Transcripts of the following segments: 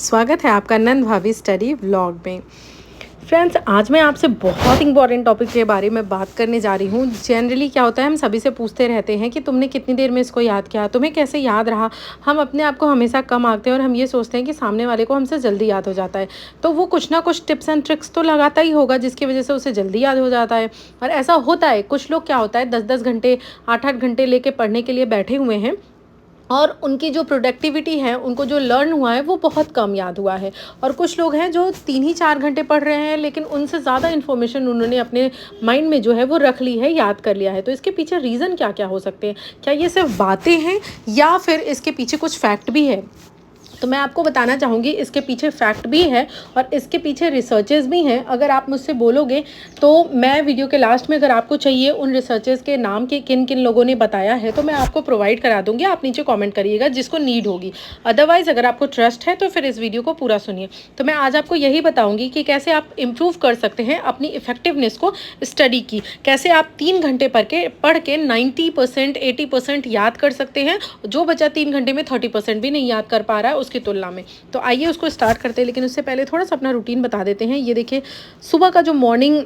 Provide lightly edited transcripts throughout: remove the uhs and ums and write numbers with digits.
स्वागत है आपका नंद भाभी स्टडी व्लॉग में। फ्रेंड्स, आज मैं आपसे बहुत इंपॉर्टेंट टॉपिक के बारे में बात करने जा रही हूँ। जनरली क्या होता है, हम सभी से पूछते रहते हैं कि तुमने कितनी देर में इसको याद किया, तुम्हें कैसे याद रहा। हम अपने आप को हमेशा कम आंकते हैं और हम ये सोचते हैं कि सामने वाले को हमसे जल्दी याद हो जाता है। तो वो कुछ ना कुछ टिप्स एंड ट्रिक्स तो लगाता ही होगा जिसकी वजह से उसे जल्दी याद हो जाता है। और ऐसा होता है, कुछ लोग क्या होता है 10-10 घंटे 8-8 घंटे लेके पढ़ने के लिए बैठे हुए हैं और उनकी जो प्रोडक्टिविटी है, उनको जो लर्न हुआ है वो बहुत कम याद हुआ है। और कुछ लोग हैं जो 3 ही 4 घंटे पढ़ रहे हैं, लेकिन उनसे ज़्यादा इन्फॉर्मेशन उन्होंने अपने माइंड में जो है वो रख ली है, याद कर लिया है। तो इसके पीछे रीज़न क्या क्या हो सकते हैं? क्या ये सिर्फ बातें हैं या फिर इसके पीछे कुछ फैक्ट भी है? तो मैं आपको बताना चाहूँगी, इसके पीछे फैक्ट भी है और इसके पीछे रिसर्चेस भी हैं। अगर आप मुझसे बोलोगे तो मैं वीडियो के लास्ट में, अगर आपको चाहिए उन रिसर्चेस के नाम कि किन किन लोगों ने बताया है, तो मैं आपको प्रोवाइड करा दूँगी। आप नीचे कमेंट करिएगा जिसको नीड होगी। अदरवाइज़ अगर आपको ट्रस्ट है तो फिर इस वीडियो को पूरा सुनिए। तो मैं आज आपको यही बताऊँगी कि कैसे आप इम्प्रूव कर सकते हैं अपनी इफेक्टिवनेस को स्टडी की। कैसे आप 3 घंटे पढ़ के 90% 80% याद कर सकते हैं। जो बच्चा 3 घंटे में 30% भी नहीं याद कर पा रहा है की तुलना में। तो आइए उसको स्टार्ट करते हैं, लेकिन उससे पहले थोड़ा सा अपना रूटीन बता देते हैं। ये देखिए, सुबह का जो मॉर्निंग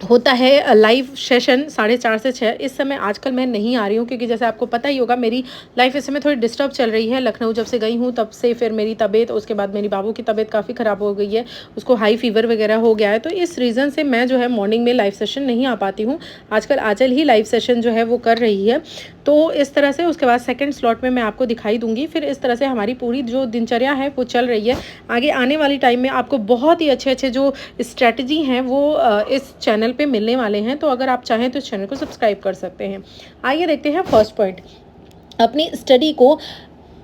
होता है लाइव सेशन 4:30 से 6, इस समय आजकल मैं नहीं आ रही हूँ क्योंकि जैसे आपको पता ही होगा मेरी लाइफ इस समय थोड़ी डिस्टर्ब चल रही है। लखनऊ जब से गई हूँ तब से फिर मेरी तबीयत, उसके बाद मेरी बाबू की तबीयत काफ़ी ख़राब हो गई है, उसको हाई फीवर वगैरह हो गया है। तो इस रीज़न से मैं जो है मॉर्निंग में लाइव सेशन नहीं आ पाती हूँ। आजकल आंचल ही लाइव सेशन जो है वो कर रही है। तो इस तरह से उसके बाद सेकंड स्लॉट में मैं आपको दिखाई दूंगी। फिर इस तरह से हमारी पूरी जो दिनचर्या है वो चल रही है। आगे आने वाली टाइम में आपको बहुत ही अच्छे अच्छे जो स्ट्रैटेजी हैं वो इस चैनल पे मिलने वाले हैं। तो अगर आप चाहें तो इस चैनल को सब्सक्राइब कर सकते हैं। आइए देखते हैं फर्स्ट पॉइंट। अपनी स्टडी को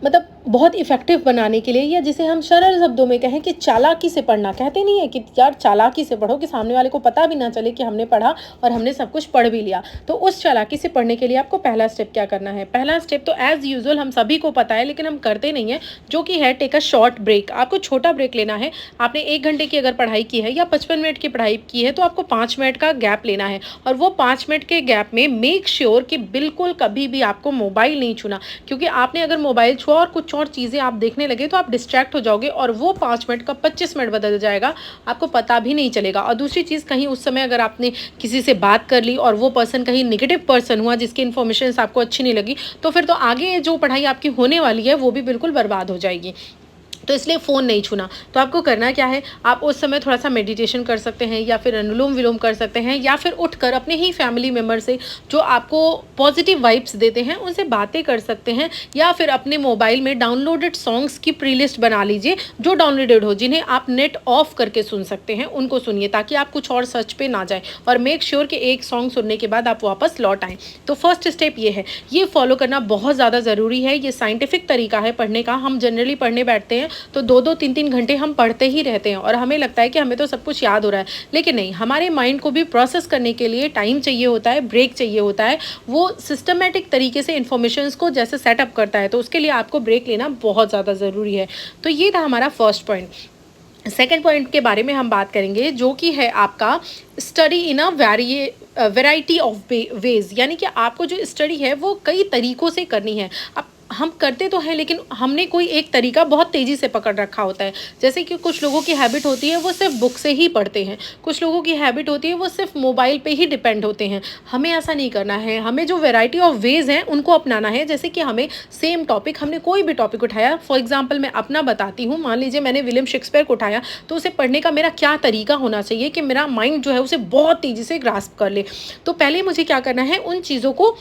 मतलब बहुत इफेक्टिव बनाने के लिए, या जिसे हम सरल शब्दों में कहें कि चालाकी से पढ़ना। कहते नहीं है कि यार चालाकी से पढ़ो कि सामने वाले को पता भी ना चले कि हमने पढ़ा और हमने सब कुछ पढ़ भी लिया। तो उस चालाकी से पढ़ने के लिए आपको पहला स्टेप क्या करना है? पहला स्टेप तो एज यूजुअल हम सभी को पता है, लेकिन हम करते नहीं है, जो कि है टेक अ शॉर्ट ब्रेक। आपको छोटा ब्रेक लेना है। आपने 1 घंटे की अगर पढ़ाई की है या 55 मिनट की पढ़ाई की है तो आपको 5 मिनट का गैप लेना है। और वो 5 मिनट के गैप में मेक श्योर कि बिल्कुल कभी भी आपको मोबाइल नहीं छूना, क्योंकि आपने अगर मोबाइल छुआ और कुछ और चीज़ें आप देखने लगे तो आप डिस्ट्रैक्ट हो जाओगे और वो 5 मिनट का 25 मिनट बदल जाएगा, आपको पता भी नहीं चलेगा। और दूसरी चीज़, कहीं उस समय अगर आपने किसी से बात कर ली और वो पर्सन कहीं नेगेटिव पर्सन हुआ जिसकी इन्फॉर्मेशन आपको अच्छी नहीं लगी, तो फिर तो आगे जो पढ़ाई आपकी होने वाली है वो भी बिल्कुल बर्बाद हो जाएगी। तो इसलिए फ़ोन नहीं छूना। तो आपको करना क्या है, आप उस समय थोड़ा सा मेडिटेशन कर सकते हैं या फिर अनुलोम विलोम कर सकते हैं, या फिर उठकर अपने ही फैमिली मेम्बर से जो आपको पॉजिटिव वाइब्स देते हैं उनसे बातें कर सकते हैं, या फिर अपने मोबाइल में डाउनलोडेड सॉन्ग्स की प्लेलिस्ट बना लीजिए जो डाउनलोडेड हो, जिन्हें आप नेट ऑफ करके सुन सकते हैं, उनको सुनिए ताकि आप कुछ और सर्च पे ना जाए। और मेक श्योर कि एक सॉन्ग सुनने के बाद आप वापस लौट आएँ। तो फर्स्ट स्टेप ये है, ये फॉलो करना बहुत ज़्यादा ज़रूरी है। ये साइंटिफिक तरीका है पढ़ने का। हम जनरली पढ़ने बैठते हैं तो 2-2 3-3 घंटे हम पढ़ते ही रहते हैं और हमें लगता है कि हमें तो सब कुछ याद हो रहा है, लेकिन नहीं, हमारे माइंड को भी प्रोसेस करने के लिए टाइम चाहिए होता है, ब्रेक चाहिए होता है। वो सिस्टमेटिक तरीके से इन्फॉर्मेशंस को जैसे सेटअप करता है, तो उसके लिए आपको ब्रेक लेना बहुत ज़्यादा ज़रूरी है। तो ये था हमारा फर्स्ट पॉइंट। सेकेंड पॉइंट के बारे में हम बात करेंगे, जो कि है आपका study in a variety of ways. यानी कि आपको जो स्टडी है वो कई तरीक़ों से करनी है। अब हम करते तो हैं, लेकिन हमने कोई एक तरीका बहुत तेज़ी से पकड़ रखा होता है। जैसे कि कुछ लोगों की हैबिट होती है वो सिर्फ बुक से ही पढ़ते हैं, कुछ लोगों की हैबिट होती है वो सिर्फ मोबाइल पे ही डिपेंड होते हैं। हमें ऐसा नहीं करना है। हमें जो वैरायटी ऑफ वेज हैं उनको अपनाना है। जैसे कि हमें सेम टॉपिक, हमने कोई भी टॉपिक उठाया, फॉर एग्जाम्पल मैं अपना बताती हूँ। मान लीजिए मैंने विलियम शेक्सपियर को उठाया, तो उसे पढ़ने का मेरा क्या तरीका होना चाहिए कि मेरा माइंड जो है उसे बहुत तेज़ी से ग्रास्प कर ले। तो पहले मुझे क्या करना है, उन चीज़ों को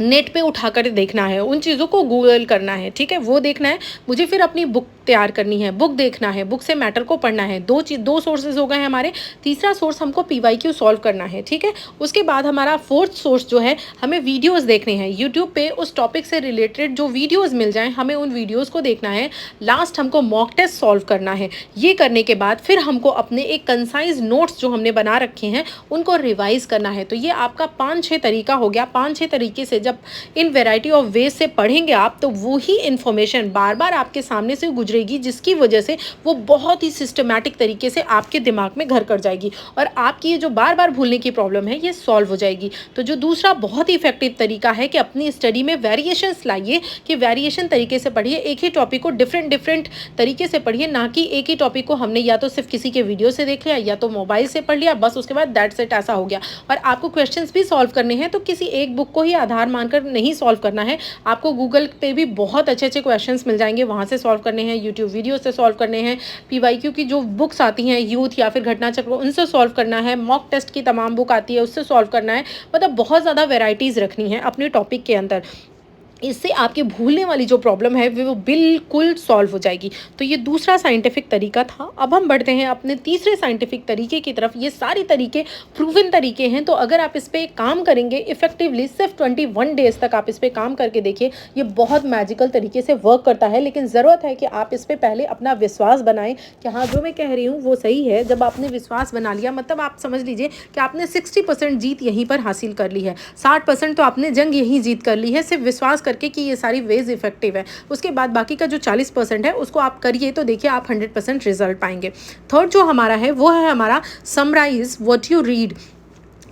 नेट पे उठाकर देखना है, उन चीज़ों को गूगल करना है, ठीक है, वो देखना है मुझे। फिर अपनी बुक तैयार करनी है, बुक देखना है, बुक से मैटर को पढ़ना है। दो सोर्सेज हो गए हमारे। तीसरा सोर्स हमको PYQ सॉल्व करना है, ठीक है। उसके बाद हमारा फोर्थ सोर्स जो है, हमें वीडियोस देखने हैं यूट्यूब पे। उस टॉपिक से रिलेटेड जो वीडियोस मिल जाएं, हमें उन वीडियोस को देखना है। लास्ट हमको मॉक टेस्ट सॉल्व करना है। ये करने के बाद फिर हमको अपने एक कंसाइज नोट्स जो हमने बना रखे हैं उनको रिवाइज करना है। तो ये आपका 5-6 तरीका हो गया। 5-6 तरीके से जब इन वैरायटी ऑफ वेज से पढ़ेंगे आप, तो वही इन्फॉर्मेशन बार बार आपके सामने से गुजरेगी, जिसकी वजह से वो बहुत ही सिस्टमैटिक तरीके से आपके दिमाग में घर कर जाएगी और आपकी ये जो बार बार भूलने की प्रॉब्लम है ये सॉल्व हो जाएगी। तो जो दूसरा बहुत ही इफेक्टिव तरीका है कि अपनी स्टडी में वेरिएशंस लाइए, कि वेरिएशन तरीके से पढ़िए, एक ही टॉपिक को डिफरेंट तरीके से पढ़िए, ना कि एक ही टॉपिक को हमने या तो सिर्फ किसी के वीडियो से देख लिया या तो मोबाइल से पढ़ लिया, बस उसके बाद दैट्स इट, ऐसा हो गया। और आपको क्वेश्चंस भी सॉल्व करने हैं तो किसी एक बुक को ही आधार मानकर नहीं सॉल्व करना है, आपको गूगल पे भी बहुत अच्छे अच्छे क्वेश्चंस मिल जाएंगे, वहाँ से सॉल्व करने हैं, यूट्यूब वीडियो से सॉल्व करने हैं, पीवाईक्यू की जो बुक्स आती हैं यूथ या फिर घटना चक्र, उनसे सॉल्व करना है, मॉक टेस्ट की तमाम बुक आती है उससे सॉल्व करना है। मतलब बहुत ज़्यादा वेराइटीज़ रखनी है अपने टॉपिक के अंदर। इससे आपकी भूलने वाली जो प्रॉब्लम है वो बिल्कुल सॉल्व हो जाएगी। तो ये दूसरा साइंटिफिक तरीका था। अब हम बढ़ते हैं अपने तीसरे साइंटिफिक तरीके की तरफ। ये सारे तरीके प्रूवन तरीके हैं, तो अगर आप इस पर काम करेंगे इफेक्टिवली, सिर्फ 21 डेज तक आप इस पर काम करके देखिए, ये बहुत मैजिकल तरीके से वर्क करता है। लेकिन ज़रूरत है कि आप इस पर पहले अपना विश्वास बनाएं कि हाँ जो मैं कह रही हूँ वो सही है। जब आपने विश्वास बना लिया, मतलब आप समझ लीजिए कि आपने 60% जीत यहीं पर हासिल कर ली है, 60% तो आपने जंग यहीं जीत कर ली है, सिर्फ विश्वास करके कि ये सारी वेज इफेक्टिव है। उसके बाद बाकी का जो 40% है उसको आप करिए, तो देखिए आप 100% रिजल्ट पाएंगे। थर्ड जो हमारा है वो है हमारा समराइज व्हाट यू रीड।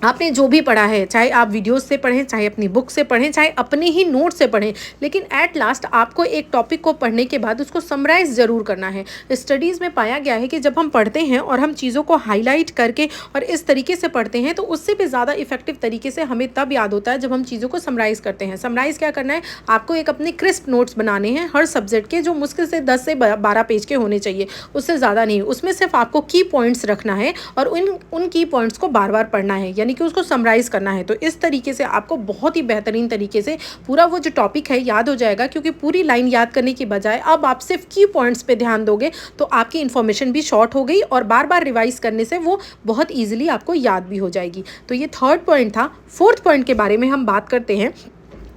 आपने जो भी पढ़ा है, चाहे आप वीडियोस से पढ़ें, चाहे अपनी बुक से पढ़ें, चाहे अपने ही नोट से पढ़ें, लेकिन एट लास्ट आपको एक टॉपिक को पढ़ने के बाद उसको समराइज़ ज़रूर करना है। स्टडीज़ में पाया गया है कि जब हम पढ़ते हैं और हम चीज़ों को हाईलाइट करके और इस तरीके से पढ़ते हैं, तो उससे भी ज़्यादा इफेक्टिव तरीके से हमें तब याद होता है जब हम चीज़ों को समराइज़ करते हैं। समराइज़ क्या करना है, आपको एक अपने क्रिस्प नोट्स बनाने हैं हर सब्जेक्ट के, जो मुश्किल से 10 से 12 पेज के होने चाहिए, उससे ज़्यादा नहीं। उसमें सिर्फ आपको की पॉइंट्स रखना है और उन की पॉइंट्स को बार बार पढ़ना है, यानी कि उसको समराइज करना है। तो इस तरीके से आपको बहुत ही बेहतरीन तरीके से पूरा वो जो टॉपिक है याद हो जाएगा, क्योंकि पूरी लाइन याद करने की बजाय अब आप सिर्फ की पॉइंट्स पे ध्यान दोगे, तो आपकी इन्फॉर्मेशन भी शॉर्ट हो गई और बार बार रिवाइज करने से वो बहुत ईजिली आपको याद भी हो जाएगी। तो ये थर्ड पॉइंट था। फोर्थ पॉइंट के बारे में हम बात करते हैं,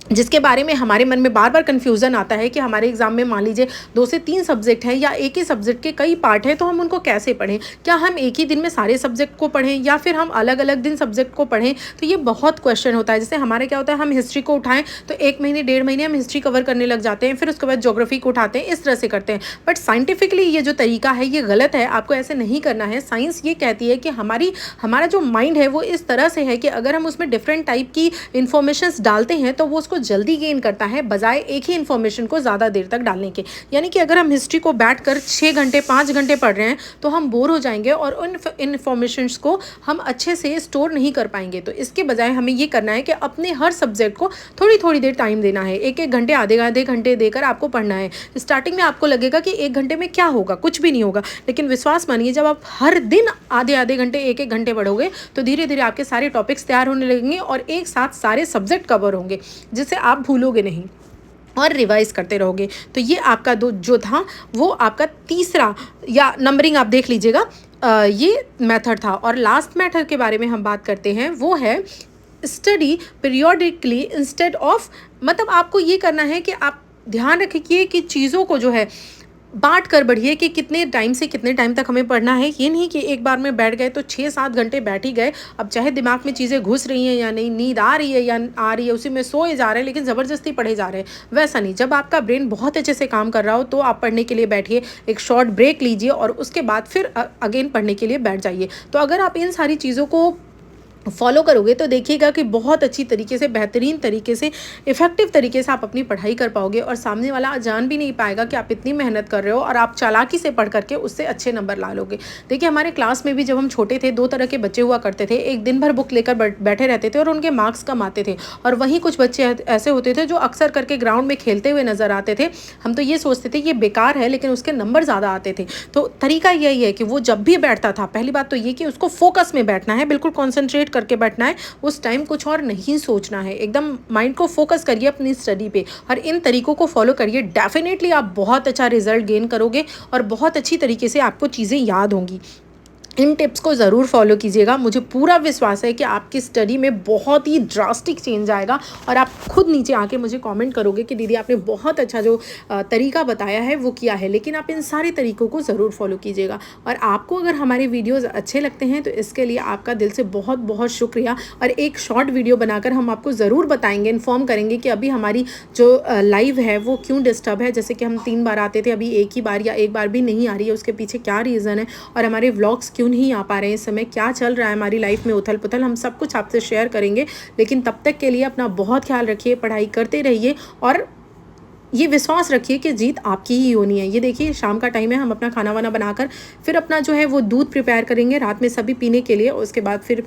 जिसके बारे में हमारे मन में बार बार कन्फ्यूज़न आता है कि हमारे एग्जाम में मान लीजिए 2 से 3 सब्जेक्ट हैं या एक ही सब्जेक्ट के कई पार्ट हैं, तो हम उनको कैसे पढ़ें। क्या हम एक ही दिन में सारे सब्जेक्ट को पढ़ें या फिर हम अलग अलग दिन सब्जेक्ट को पढ़ें। तो ये बहुत क्वेश्चन होता है। जैसे हमारे क्या होता है, हम हिस्ट्री को उठाएं तो 1 महीने 1.5 महीने हम हिस्ट्री कवर करने लग जाते हैं, फिर उसके बाद ज्योग्राफी को उठाते हैं, इस तरह से करते हैं। बट साइंटिफिकली ये जो तरीका है ये गलत है, आपको ऐसे नहीं करना है। साइंस ये कहती है कि हमारा जो माइंड है वो इस तरह से है कि अगर हम उसमें डिफरेंट टाइप की इंफॉर्मेशंस डालते हैं तो वो उसको जल्दी गेन करता है, बजाय एक ही इन्फॉर्मेशन को ज़्यादा देर तक डालने के। यानी कि अगर हम हिस्ट्री को बैठकर 6 घंटे 5 घंटे पढ़ रहे हैं तो हम बोर हो जाएंगे और उन इन्फॉर्मेशंस को हम अच्छे से स्टोर नहीं कर पाएंगे। तो इसके बजाय हमें ये करना है कि अपने हर सब्जेक्ट को थोड़ी थोड़ी देर टाइम देना है, 1-1 घंटे आधे घंटे देकर आपको पढ़ना है। स्टार्टिंग में आपको लगेगा कि 1 घंटे में क्या होगा, कुछ भी नहीं होगा, लेकिन विश्वास मानिए जब आप हर दिन आधे घंटे 1-1 घंटे पढ़ोगे तो धीरे धीरे आपके सारे टॉपिक्स तैयार होने लगेंगे और एक साथ सारे सब्जेक्ट कवर होंगे, जिससे आप भूलोगे नहीं और रिवाइज करते रहोगे। तो ये आपका जो था वो आपका तीसरा, या नंबरिंग आप देख लीजिएगा, ये मेथड था। और लास्ट मेथड के बारे में हम बात करते हैं, वो है स्टडी पीरियोडिकली इंस्टेड ऑफ। मतलब आपको ये करना है कि आप ध्यान रखिए कि चीज़ों को जो है बांट कर बढ़िए, कि कितने टाइम से कितने टाइम तक हमें पढ़ना है। ये नहीं कि एक बार में बैठ गए तो 6-7 घंटे बैठ ही गए, अब चाहे दिमाग में चीज़ें घुस रही हैं या नहीं, नींद आ रही है या आ रही है, उसी में सोए जा रहे हैं, लेकिन ज़बरदस्ती पढ़े जा रहे हैं। वैसा नहीं, जब आपका ब्रेन बहुत अच्छे से काम कर रहा हो तो आप पढ़ने के लिए बैठिए, एक शॉर्ट ब्रेक लीजिए और उसके बाद फिर अगेन पढ़ने के लिए बैठ जाइए। तो अगर आप इन सारी चीज़ों को फॉलो करोगे तो देखिएगा कि बहुत अच्छी तरीके से, बेहतरीन तरीके से, इफेक्टिव तरीके से आप अपनी पढ़ाई कर पाओगे और सामने वाला जान भी नहीं पाएगा कि आप इतनी मेहनत कर रहे हो, और आप चालाकी से पढ़ करके उससे अच्छे नंबर ला लोगे। देखिए हमारे क्लास में भी जब हम छोटे थे 2 तरह के बच्चे हुआ करते थे। एक दिन भर बुक लेकर बैठे रहते थे और उनके मार्क्स कम आते थे, और वहीं कुछ बच्चे ऐसे होते थे जो अक्सर करके ग्राउंड में खेलते हुए नजर आते थे। हम तो ये सोचते थे ये बेकार है, लेकिन उसके नंबर ज़्यादा आते थे। तो तरीका यही है कि वो जब भी बैठता था, पहली बात तो ये कि उसको फोकस में बैठना है, बिल्कुल कॉन्सेंट्रेट करके बैठना है, उस टाइम कुछ और नहीं सोचना है, एकदम माइंड को फोकस करिए अपनी स्टडी पे और इन तरीकों को फॉलो करिए। डेफिनेटली आप बहुत अच्छा रिजल्ट गेन करोगे और बहुत अच्छी तरीके से आपको चीज़ें याद होंगी। इन टिप्स को ज़रूर फॉलो कीजिएगा। मुझे पूरा विश्वास है कि आपकी स्टडी में बहुत ही ड्रास्टिक चेंज आएगा और आप खुद नीचे आके मुझे कमेंट करोगे कि दीदी आपने बहुत अच्छा जो तरीका बताया है वो किया है। लेकिन आप इन सारे तरीकों को ज़रूर फॉलो कीजिएगा। और आपको अगर हमारे वीडियोज़ अच्छे लगते हैं तो इसके लिए आपका दिल से बहुत बहुत शुक्रिया। और एक शॉर्ट वीडियो बनाकर हम आपको ज़रूर बताएंगे, इन्फॉर्म करेंगे कि अभी हमारी जो लाइव है वो क्यों डिस्टर्ब है। जैसे कि हम 3 बार आते थे, अभी एक ही बार या एक बार भी नहीं आ रही है, उसके पीछे क्या रीज़न है और हमारे व्लॉग्स क्यों नहीं आ पा रहे हैं, इस समय क्या चल रहा है हमारी लाइफ में उथल पुथल, हम सब कुछ आपसे शेयर करेंगे। लेकिन तब तक के लिए अपना बहुत ख्याल रखिए, पढ़ाई करते रहिए और ये विश्वास रखिए कि जीत आपकी ही होनी है। ये देखिए शाम का टाइम है, हम अपना खाना वाना बनाकर फिर अपना जो है वो दूध प्रिपेयर करेंगे रात में सभी पीने के लिए। उसके बाद फिर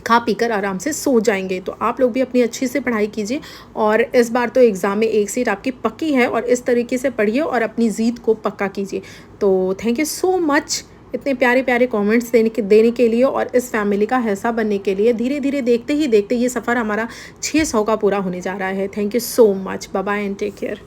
खा पीकर आराम से सो जाएंगे। तो आप लोग भी अपनी अच्छी से पढ़ाई कीजिए और इस बार तो एग्ज़ाम में एक सीट आपकी पक्की है और इस तरीके से पढ़िए और अपनी जीत को पक्का कीजिए। तो थैंक यू सो मच इतने प्यारे प्यारे कमेंट्स देने के लिए और इस फैमिली का हिस्सा बनने के लिए। धीरे धीरे देखते ही देखते ये सफ़र हमारा 600 का पूरा होने जा रहा है। Thank you so much. Bye bye and take care.